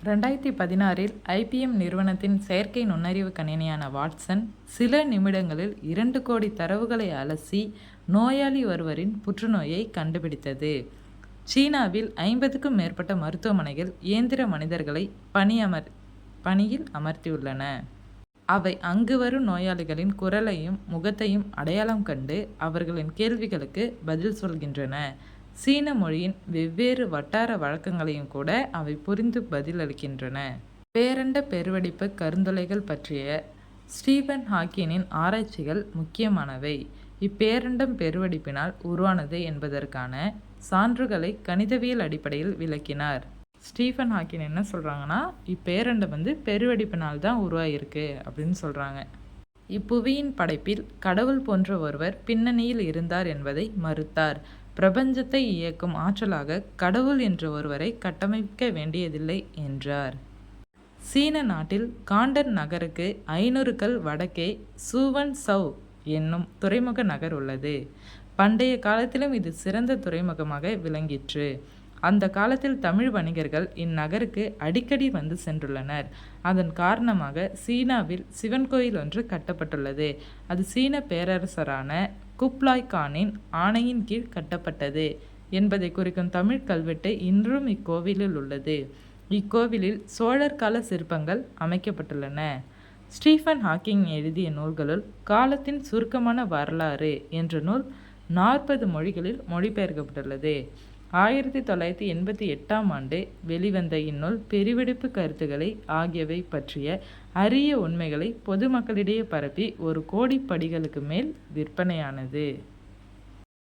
2016 IBM நிறுவனத்தின் செயற்கை நுண்ணறிவு கணினியான வாட்சன் சில நிமிடங்களில் 2 கோடி தரவுகளை அலசி நோயாளி ஒருவரின் புற்றுநோயை கண்டுபிடித்தது. சீனாவில் 50க்கும் மேற்பட்ட மருத்துவமனைகள் இயந்திர மனிதர்களை பணியில் அமர்த்தியுள்ளன. அவை அங்கு வரும் நோயாளிகளின் குரலையும் முகத்தையும் அடையாளம் கண்டு அவர்களின் கேள்விகளுக்கு பதில் சொல்கின்றன. சீன மொழியின் வெவ்வேறு வட்டார வழக்கங்களையும் கூட அவை புரிந்து பதிலளிக்கின்றன. பேரண்ட பெருவெடிப்பு கருந்துளைகள் பற்றிய ஸ்டீபன் ஹாக்கினின் ஆராய்ச்சிகள் முக்கியமானவை. இப்பேரண்டம் பெருவெடிப்பினால் உருவானது என்பதற்கான சான்றுகளை கணிதவியல் அடிப்படையில் விளக்கினார். ஸ்டீஃபன் ஹாக்கின் என்ன சொல்கிறாங்கன்னா, இப்பேரண்டம் பெருவெடிப்பினால் தான் உருவாகிருக்கு அப்படின்னு சொல்கிறாங்க. இப்புவியின் படைப்பில் கடவுள் போன்ற ஒருவர் பின்னணியில் இருந்தார் என்பதை மறுத்தார். பிரபஞ்சத்தை இயக்கும் ஆற்றலாக கடவுள் என்ற ஒருவரை கட்டமைக்க வேண்டியதில்லை என்றார். சீன நாட்டில் காண்டன் நகருக்கு 500 கல் வடக்கே சூவன் சவ் என்னும் துறைமுக நகர் உள்ளது. பண்டைய காலத்திலும் இது சிறந்த துறைமுகமாக விளங்கிற்று. அந்த காலத்தில் தமிழ் வணிகர்கள் இந்நகருக்கு அடிக்கடி வந்து சென்றுள்ளனர். அதன் காரணமாக சீனாவில் சிவன் கோயில் ஒன்று கட்டப்பட்டுள்ளது. அது சீன பேரரசரான குப்லாய் கானின் ஆணையின் கீழ் கட்டப்பட்டது என்பதை குறிக்கும் தமிழ் கல்வெட்டு இன்றும் இக்கோவிலில் உள்ளது. இக்கோவிலில் சோழர் கால சிற்பங்கள் அமைக்கப்பட்டுள்ளன. ஸ்டீஃபன் ஹாக்கிங் எழுதிய நூல்களுள் காலத்தின் சுருக்கமான வரலாறு என்ற நூல் 40 மொழிகளில் மொழிபெயர்க்கப்பட்டுள்ளது. 1988ஆம் ஆண்டு வெளிவந்த இந்நூல் பெருவெடிப்பு கருத்துக்களை ஆகியவை பற்றிய அரிய உண்மைகளை பொதுமக்களிடையே பரப்பி 1 கோடி படிகளுக்கு மேல் விற்பனையானது.